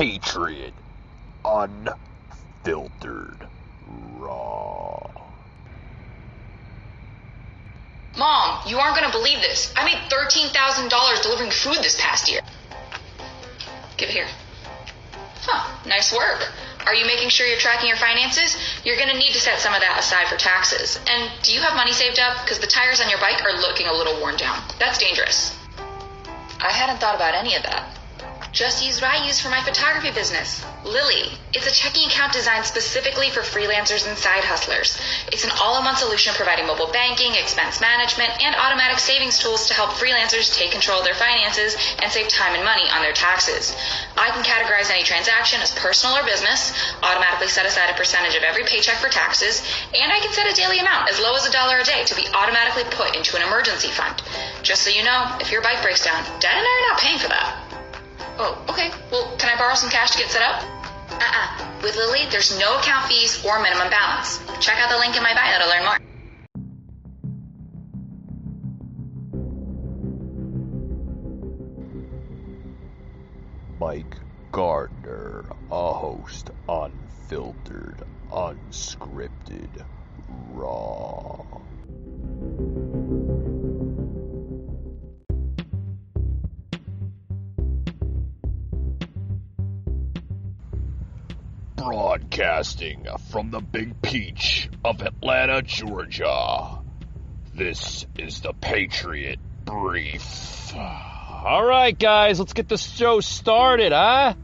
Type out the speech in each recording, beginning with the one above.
Patriot. Unfiltered. Raw. Mom, you aren't going to believe this. I made $13,000 delivering food this past year. Give it here. Huh, nice work. Are you making sure you're tracking your finances? You're going to need to set some of that aside for taxes. And do you have money saved up? Because the tires on your bike are looking a little worn down. That's dangerous. I hadn't thought about any of that. Just use what I use for my photography business. Lily. It's a checking account designed specifically for freelancers and side hustlers. It's an all-in-one solution providing mobile banking, expense management, and automatic savings tools to help freelancers take control of their finances and save time and money on their taxes. I can categorize any transaction as personal or business, automatically set aside a percentage of every paycheck for taxes, and I can set a daily amount as low as $1 a day to be automatically put into an emergency fund. Just so you know, if your bike breaks down, Dad and I are not paying for that. Oh, okay. Well, can I borrow some cash to get set up? With Lily, there's no account fees or minimum balance. Check out the link in my bio to learn more. Mike Gardner, a host, unfiltered, unscripted, raw. Broadcasting from the Big Peach of Atlanta, Georgia. This is the Patriot Brief. All right, guys, let's get this show started, huh?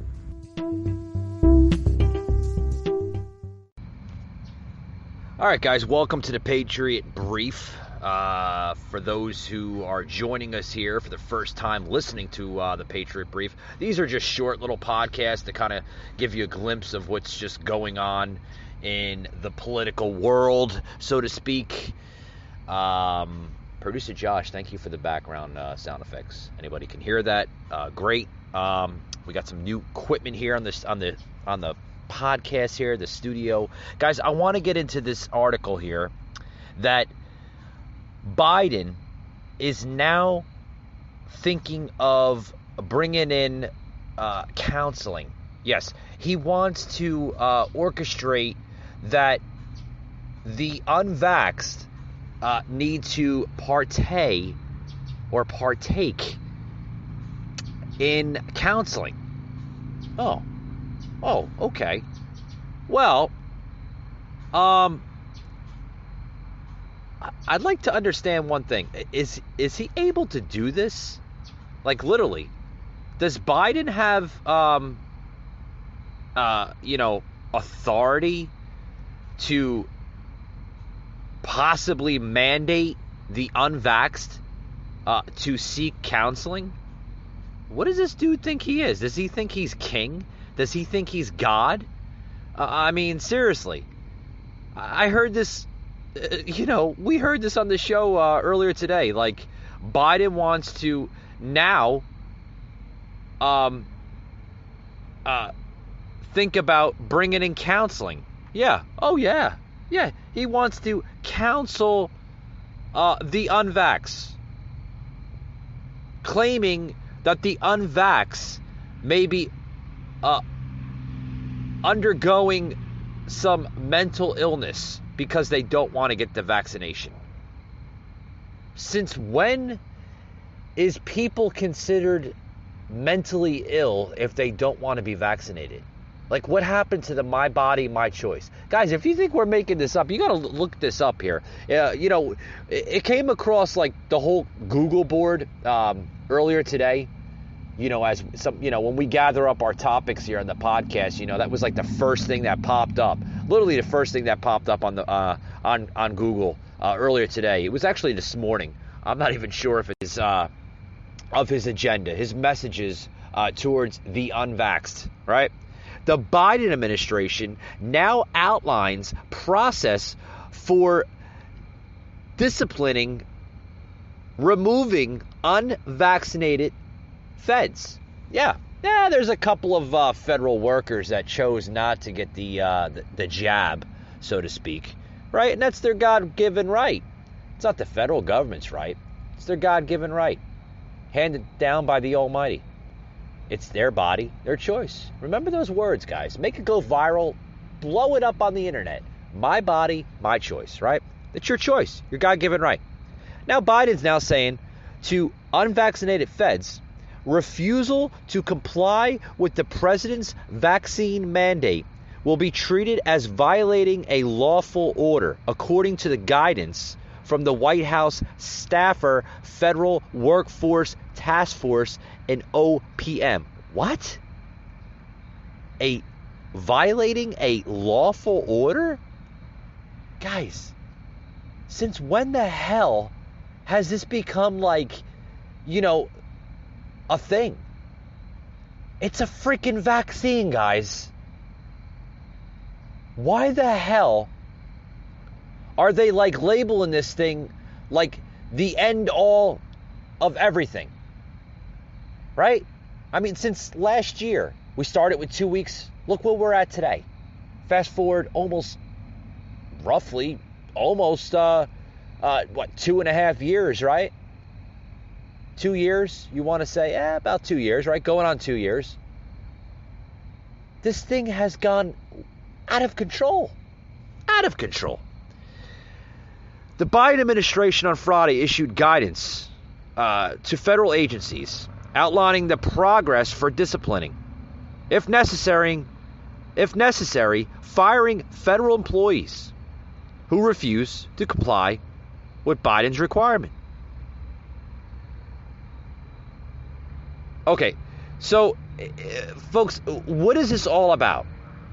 All right, guys, welcome to the Patriot Brief. For those who are joining us here for the first time listening to the Patriot Brief, these are just short little podcasts to kind of give you a glimpse of what's just going on in the political world, so to speak. Producer Josh, thank you for the background sound effects. Anybody can hear that? Great. We got some new equipment here on the podcast here, the studio. Guys, I want to get into this article here that Biden is now thinking of bringing in counseling. Yes, he wants to orchestrate that the unvaxxed need to partake in counseling. Oh, okay. Well, I'd like to understand one thing. Is he able to do this? Like, literally, does Biden have authority to possibly mandate the unvaxxed to seek counseling? What does this dude think he is? Does he think he's king? Does he think he's God? I mean, seriously. I heard this, we heard this on the show earlier today. Like, Biden wants to now think about bringing in counseling. Yeah. Oh, yeah. Yeah. He wants to counsel the unvaxxed, claiming that the unvaxxed may be undergoing some mental illness because they don't want to get the vaccination. Since when is people considered mentally ill if they don't want to be vaccinated? Like, what happened to the my body, my choice? Guys, if you think we're making this up, you got to look this up here. It came across like the whole Google board earlier today. As some, when we gather up our topics here on the podcast, that was like the first thing that popped up. Literally the first thing that popped up on the on Google earlier today. It was actually this morning. I'm not even sure if it's of his agenda, his messages towards the unvaxxed, right? The Biden administration now outlines process for disciplining, removing unvaccinated feds. Yeah, there's a couple of federal workers that chose not to get the jab, so to speak, right? And that's their God-given right. It's not the federal government's right. It's their God-given right, handed down by the Almighty. It's their body, their choice. Remember those words, guys. Make it go viral. Blow it up on the internet. My body, my choice, right? It's your choice. Your God-given right. Now Biden's now saying to unvaccinated feds, refusal to comply with the president's vaccine mandate will be treated as violating a lawful order, according to the guidance from the White House Staffer Federal Workforce Task Force and OPM. What? Violating a lawful order? Guys, since when the hell has this become like, a thing? It's a freaking vaccine, guys. Why the hell are they like labeling this thing like the end all of everything? Right? I mean, since last year, we started with 2 weeks. Look where we're at today. Fast forward almost 2.5 years, right? 2 years, you want to say, about 2 years, right? Going on 2 years. This thing has gone out of control. Out of control. The Biden administration on Friday issued guidance to federal agencies outlining the progress for disciplining, if necessary, firing federal employees who refuse to comply with Biden's requirement. Okay, so folks, what is this all about?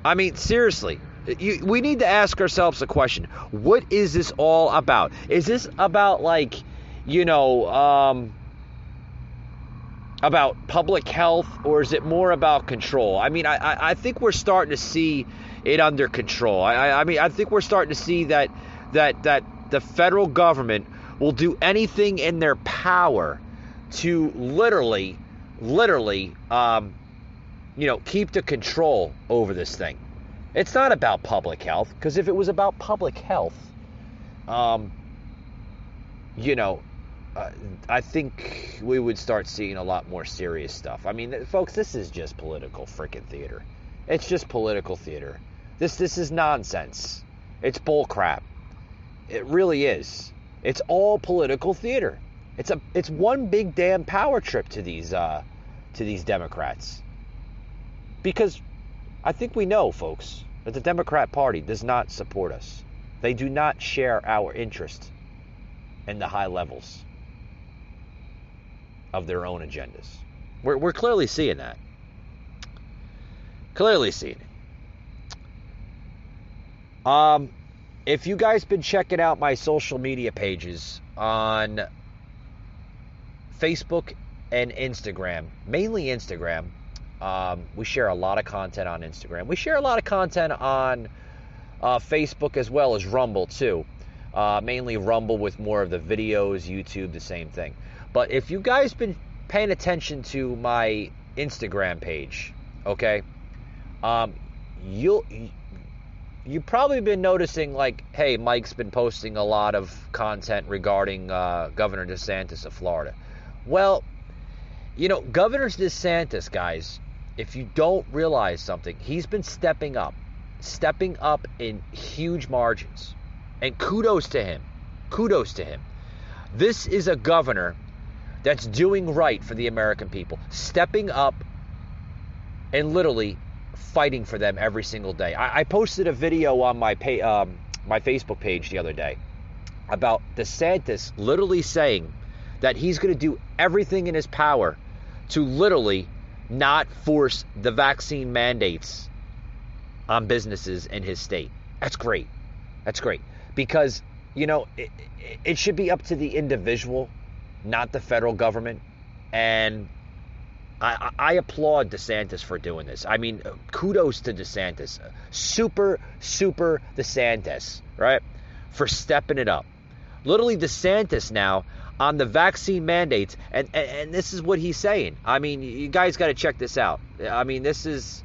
I mean, seriously, we need to ask ourselves a question. What is this all about? Is this about about public health, or is it more about control? I mean, I think we're starting to see it under control. I mean, I think we're starting to see that the federal government will do anything in their power to literally, keep the control over this thing. It's not about public health, because if it was about public health, I think we would start seeing a lot more serious stuff. I mean, folks, this is just political freaking theater. It's just political theater. This is nonsense. It's bull crap. It really is. It's all political theater. It's one big damn power trip to these Democrats. Because I think we know, folks, that the Democrat Party does not support us. They do not share our interest in the high levels of their own agendas. We're clearly seeing that. Clearly seeing it. If you guys been checking out my social media pages on Facebook and Instagram, mainly Instagram, we share a lot of content on Instagram. We share a lot of content on Facebook as well as Rumble too. Mainly Rumble with more of the videos, YouTube, the same thing. But if you guys been paying attention to my Instagram page, okay, you've probably been noticing, like, hey, Mike's been posting a lot of content regarding Governor Desantis of Florida. Well, Governor Desantis, guys, if you don't realize something, he's been stepping up in huge margins. And kudos to him. This is a governor that's doing right for the American people, stepping up and literally fighting for them every single day. I posted a video on my Facebook page the other day about DeSantis literally saying that he's going to do everything in his power to literally not force the vaccine mandates on businesses in his state. That's great. Because, it should be up to the individual, not the federal government. And I applaud DeSantis for doing this. I mean, kudos to DeSantis. Super DeSantis, right? For stepping it up. Literally DeSantis now on the vaccine mandates. And this is what he's saying. I mean, you guys got to check this out. I mean, this is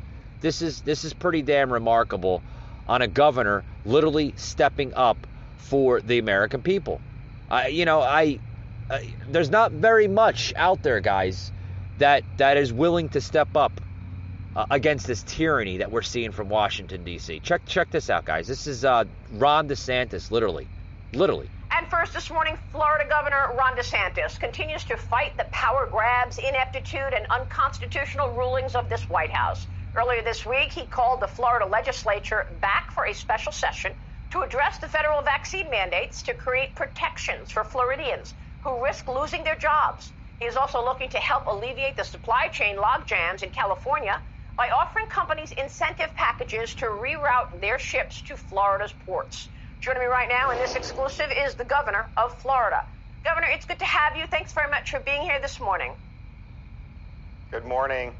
pretty damn remarkable on a governor literally stepping up for the American people. There's not very much out there, guys, that is willing to step up against this tyranny that we're seeing from Washington, D.C. Check this out, guys. This is Ron Desantis, literally. And first this morning, Florida Governor Ron Desantis continues to fight the power grabs, ineptitude, and unconstitutional rulings of this White House. Earlier this week, he called the Florida legislature back for a special session to address the federal vaccine mandates to create protections for Floridians who risk losing their jobs. He is also looking to help alleviate the supply chain logjams in California by offering companies incentive packages to reroute their ships to Florida's ports. Joining me right now in this exclusive is the governor of Florida. Governor, it's good to have you. Thanks very much for being here this morning. Good morning.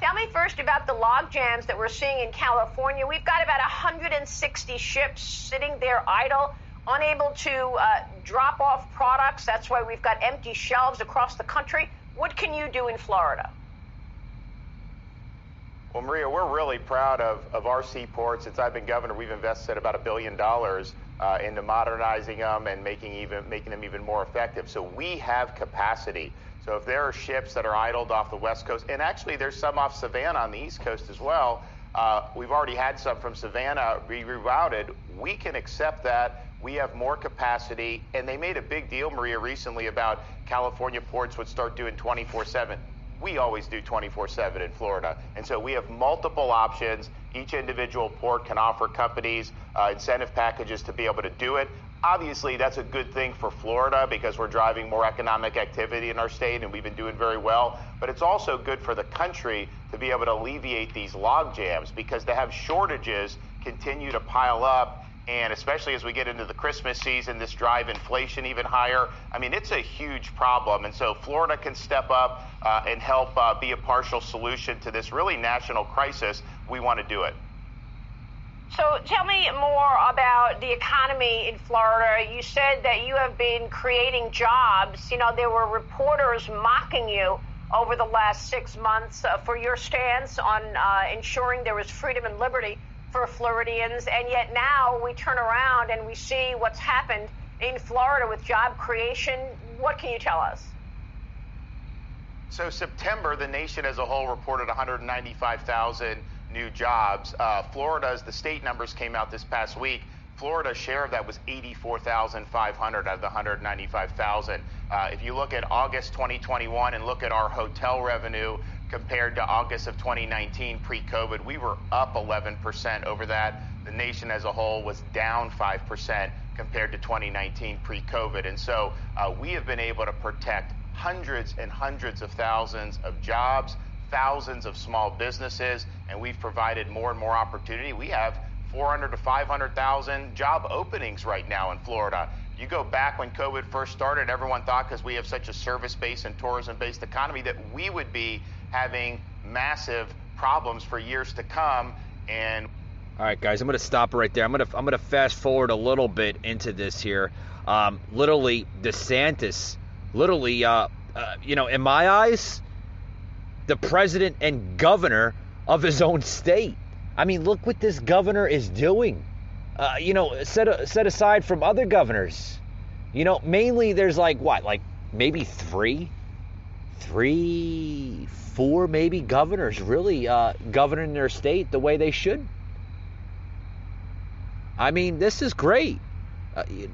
Tell me first about the log jams that we're seeing in California. We've got about 160 ships sitting there idle, unable to drop off products. That's why we've got empty shelves across the country. What can you do in Florida? Well, Maria, we're really proud of our seaports. Since I've been governor, we've invested about $1 billion into modernizing them and making them even more effective. So we have capacity. So if there are ships that are idled off the West Coast, and actually there's some off Savannah on the East Coast as well, we've already had some from Savannah rerouted. We can accept that. We have more capacity. And they made a big deal, Maria, recently about California ports would start doing 24/7. We always do 24/7 in Florida. And so we have multiple options. Each individual port can offer companies incentive packages to be able to do it. Obviously, that's a good thing for Florida because we're driving more economic activity in our state, and we've been doing very well. But it's also good for the country to be able to alleviate these log jams, because to have shortages continue to pile up, and especially as we get into the Christmas season, this drive inflation even higher. I mean, it's a huge problem. And so Florida can step up and help be a partial solution to this really national crisis. We want to do it. So tell me more about the economy in Florida. You said that you have been creating jobs. You know, there were reporters mocking you over the last 6 months for your stance on ensuring there was freedom and liberty for Floridians. And yet now we turn around and we see what's happened in Florida with job creation. What can you tell us? So September, the nation as a whole reported 195,000 new jobs. Florida's, the state numbers came out this past week. Florida's share of that was 84,500 out of the 195,000. If you look at August 2021 and look at our hotel revenue compared to August of 2019 pre-COVID, we were up 11% over that. The nation as a whole was down 5% compared to 2019 pre-COVID. And so we have been able to protect hundreds and hundreds of thousands of jobs, thousands of small businesses, and we've provided more and more opportunity. We have 400 to 500,000 job openings right now in Florida. You go back when COVID first started, everyone thought because we have such a service-based and tourism-based economy that we would be having massive problems for years to come. And all right, guys, I'm going to stop right there. I'm going to fast forward a little bit into this here. Literally, DeSantis, in my eyes, the president and governor of his own state. I mean, look what this governor is doing. Set aside from other governors. Mainly there's maybe four maybe governors really governing their state the way they should. I mean, this is great.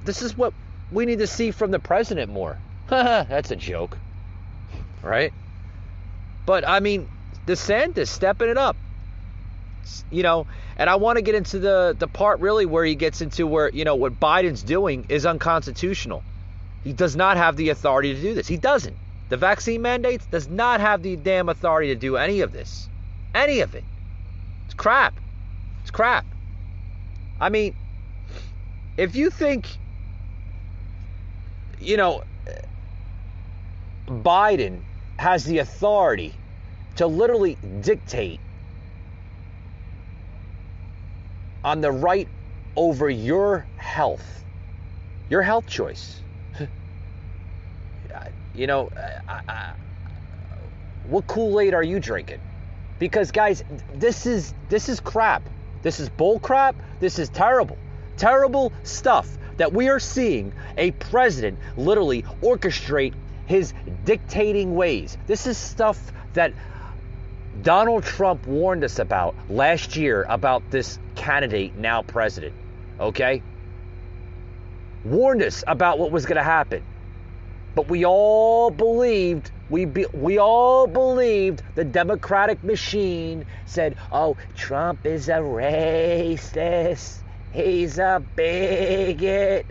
This is what we need to see from the president more. That's a joke, right? But, I mean, DeSantis stepping it up, and I want to get into the part really where he gets into where, what Biden's doing is unconstitutional. He does not have the authority to do this. He doesn't. The vaccine mandates does not have the damn authority to do any of this. Any of it. It's crap. It's crap. I mean, if you think, Biden has the authority to literally dictate on the right over your health choice. What Kool-Aid are you drinking? Because guys, this is crap. This is bull crap. This is terrible stuff that we are seeing a president literally orchestrate his dictating ways. This is stuff that Donald Trump warned us about last year about this candidate, now president. Okay? Warned us about what was going to happen. But we all believed, we all believed the Democratic machine said, oh, Trump is a racist. He's a bigot.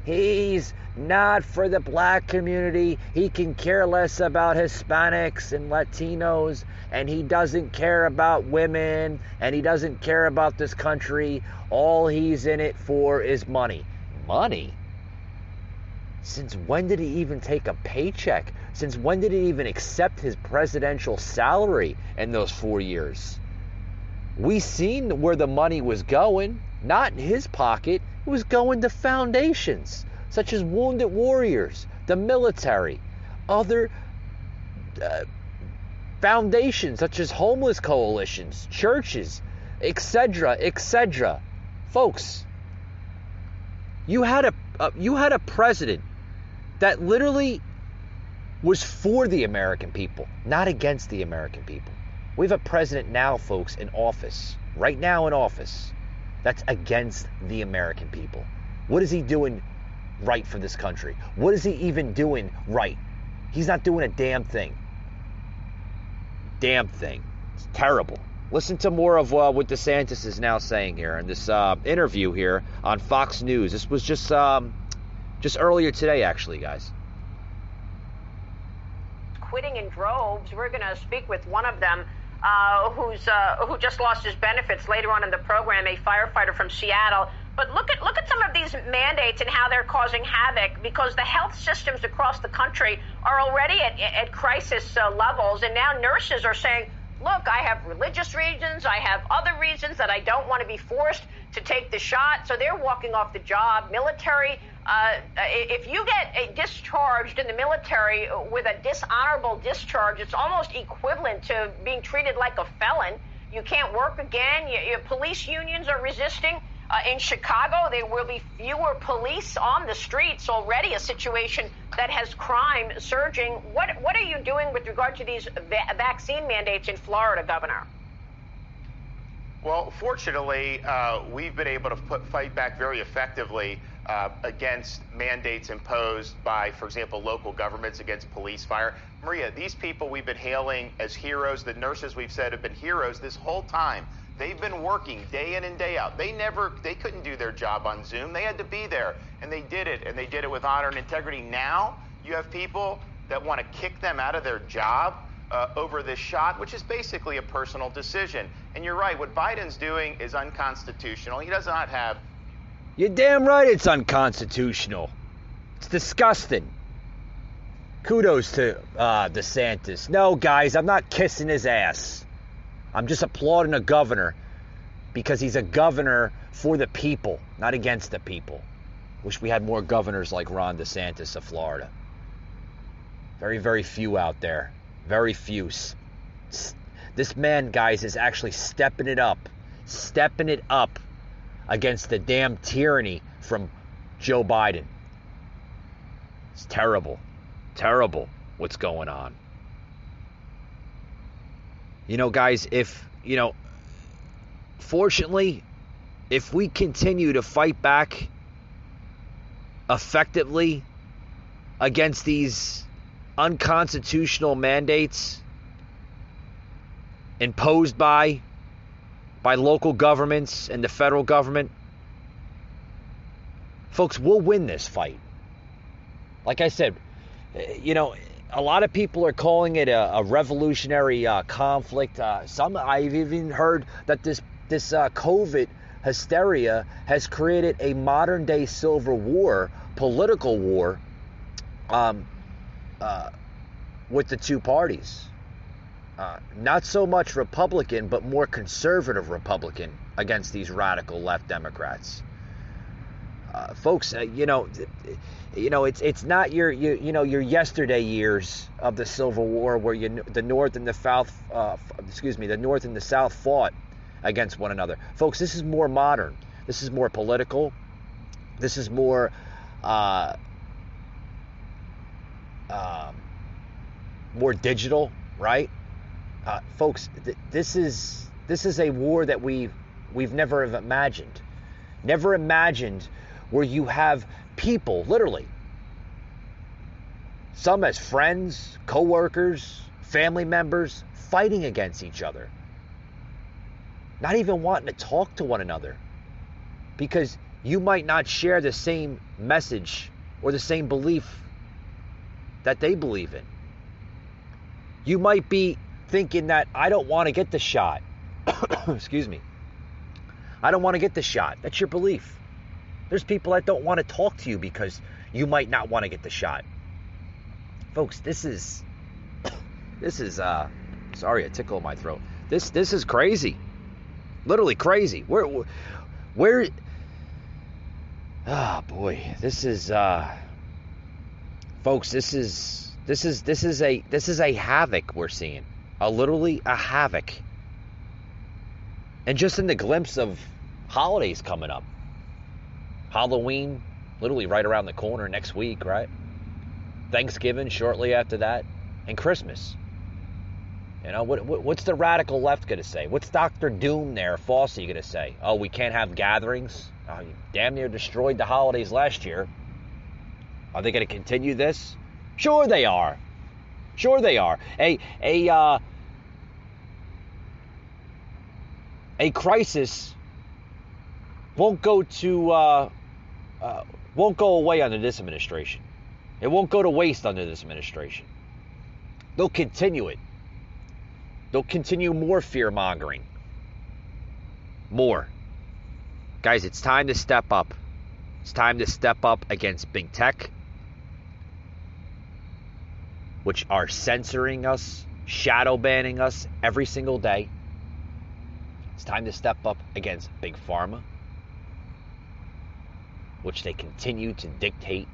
He's not for the black community. He can care less about Hispanics and Latinos, and he doesn't care about women, and he doesn't care about this country. All he's in it for is money. Money? Since when did he even take a paycheck? Since when did he even accept his presidential salary in those 4 years? We seen where the money was going. Not in his pocket. It was going to foundations such as Wounded Warriors, the military, other foundations such as homeless coalitions, churches, etc., etc. Folks, you had a president that literally was for the American people, not against the American people. We have a president now, folks, in office, right now in office, that's against the American people. What is he doing right for this country? What is he even doing right? He's not doing a damn thing. Damn thing. It's terrible. Listen to more of what DeSantis is now saying here in this interview here on Fox News. This was just earlier today, actually, guys. Quitting in droves. We're going to speak with one of them who just lost his benefits later on in the program, a firefighter from Seattle. But look at some of these mandates and how they're causing havoc, because the health systems across the country are already at crisis levels, and now nurses are saying, look, I have religious reasons, I have other reasons that I don't want to be forced to take the shot, so they're walking off the job. Military, if you get discharged in the military with a dishonorable discharge, it's almost equivalent to being treated like a felon. You can't work again. Your police unions are resisting. In Chicago, there will be fewer police on the streets, already a situation that has crime surging. What are you doing with regard to these vaccine mandates in Florida, Governor? Well, fortunately, we've been able to fight back very effectively against mandates imposed by, for example, local governments against police fire. Maria, these people we've been hailing as heroes, the nurses we've said have been heroes this whole time. They've been working day in and day out. They couldn't do their job on Zoom. They had to be there, and they did it, and they did it with honor and integrity. Now you have people that want to kick them out of their job over this shot, which is basically a personal decision. And you're right, what Biden's doing is unconstitutional. He does not have... You're damn right it's unconstitutional. It's disgusting. Kudos to DeSantis. No, guys, I'm not kissing his ass. I'm just applauding a governor because he's a governor for the people, not against the people. Wish we had more governors like Ron Desantis of Florida. Very, very few out there. Very few. This man, guys, is actually stepping it up against the damn tyranny from Joe Biden. It's terrible. Terrible what's going on. You know, guys, fortunately, if we continue to fight back effectively against these unconstitutional mandates imposed by local governments and the federal government, folks, we'll win this fight. Like I said, a lot of people are calling it a revolutionary conflict. I've even heard that this COVID hysteria has created a modern day civil war, political war, with the two parties. Not so much Republican, but more conservative Republican against these radical left Democrats. Folks, it's not your yesterday years of the Civil War where the North and the South, the North and the South fought against one another. Folks, this is more modern. This is more political. This is more more digital, right? Folks, this is a war that we've never imagined. Never imagined where you have people, literally, some as friends, co-workers, family members, fighting against each other. Not even wanting to talk to one another because you might not share the same message or the same belief that they believe in. You might be thinking that I don't want to get the shot. Excuse me. I don't want to get the shot. That's your belief. There's people that don't want to talk to you because you might not want to get the shot. Folks, this is sorry, a tickle in my throat. This is crazy. Literally crazy. Where oh boy, this is folks, this is a havoc we're seeing. Literally a havoc. And just in the glimpse of holidays coming up. Halloween, literally right around the corner next week, right? Thanksgiving shortly after that, and Christmas. You know, what's the radical left going to say? What's Dr. Doom there, Fauci, going to say? Oh, we can't have gatherings? Oh, you damn near destroyed the holidays last year. Are they going to continue this? Sure they are. Sure they are. A crisis won't go away under this administration. It won't go to waste under this administration. They'll continue it. They'll continue more fear-mongering. More. Guys, it's time to step up. It's time to step up against big tech, which are censoring us, shadow banning us every single day. It's time to step up against big pharma, which they continue to dictate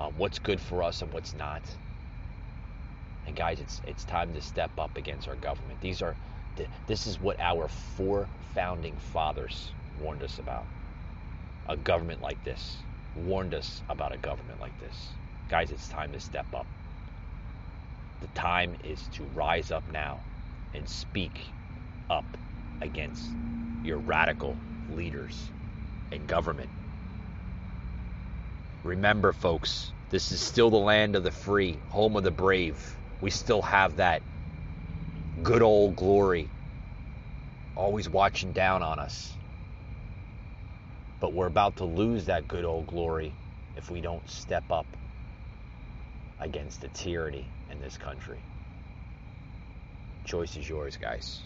on what's good for us and what's not. And guys, it's time to step up against our government. This is what our four founding fathers warned us about. A government like this. Warned us about a government like this. Guys, it's time to step up. The time is to rise up now and speak up against your radical leaders in government. Remember, folks, this is still the land of the free, home of the brave. We still have that good old glory always watching down on us. But we're about to lose that good old glory if we don't step up against the tyranny in this country. Choice is yours, guys.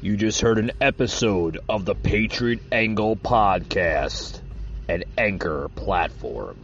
You just heard an episode of the Patriot Angle podcast, an Anchor platform.